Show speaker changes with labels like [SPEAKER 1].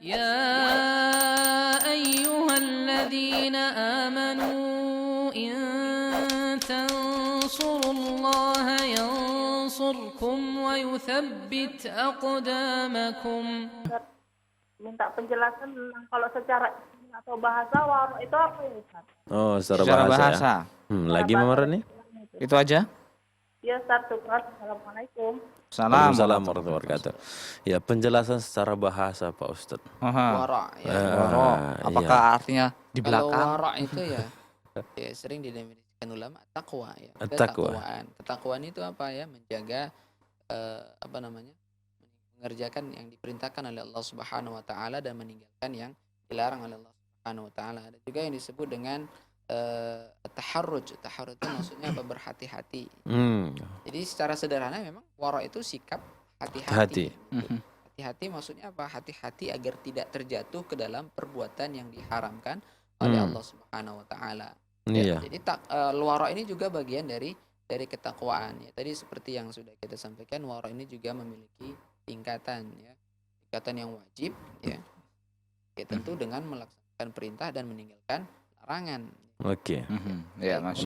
[SPEAKER 1] يا أيها الذين آمنوا إن تنصروا الله ينصركم ويثبت أقدامكم.
[SPEAKER 2] Minta penjelasan tentang kalau secara atau bahasa waro itu apa ya Ustaz?
[SPEAKER 3] Oh, secara
[SPEAKER 4] Secara
[SPEAKER 3] bahasa.
[SPEAKER 4] bahasa.
[SPEAKER 3] Lagi Mama Rani?
[SPEAKER 4] Itu aja.
[SPEAKER 2] Ya Ustaz, syukran. Assalamualaikum.
[SPEAKER 3] Waalaikumsalam warahmatullahi wabarakatuh. Ya, penjelasan secara bahasa Pak Ustadz.
[SPEAKER 5] Wara ya.
[SPEAKER 4] Waro. Apakah artinya di
[SPEAKER 5] Kalau
[SPEAKER 4] belakang?
[SPEAKER 5] wara itu ya, ya sering didefinisikan ulama takwa ya.
[SPEAKER 3] At-taqwa.
[SPEAKER 5] Ketakwaan itu apa ya? Menjaga apa namanya? Mengerjakan yang diperintahkan oleh Allah Subhanahu wa taala dan meninggalkan yang dilarang oleh Allah Subhanahu wa taala. Ada juga yang disebut dengan taharruj. Taharruj itu maksudnya apa? Berhati-hati. Jadi secara sederhana memang wara itu sikap hati-hati. Hati-hati maksudnya apa? Hati-hati agar tidak terjatuh ke dalam perbuatan yang diharamkan oleh Allah Subhanahu wa taala.
[SPEAKER 3] Iya.
[SPEAKER 5] Jadi wara ini juga bagian dari ketakwaan ya. Tadi seperti yang sudah kita sampaikan, wara ini juga memiliki tingkatan ya. Tingkatan yang wajib ya. Ya tentu dengan melaksanakan perintah dan meninggalkan larangan.
[SPEAKER 3] Oke.
[SPEAKER 4] Ya, Masya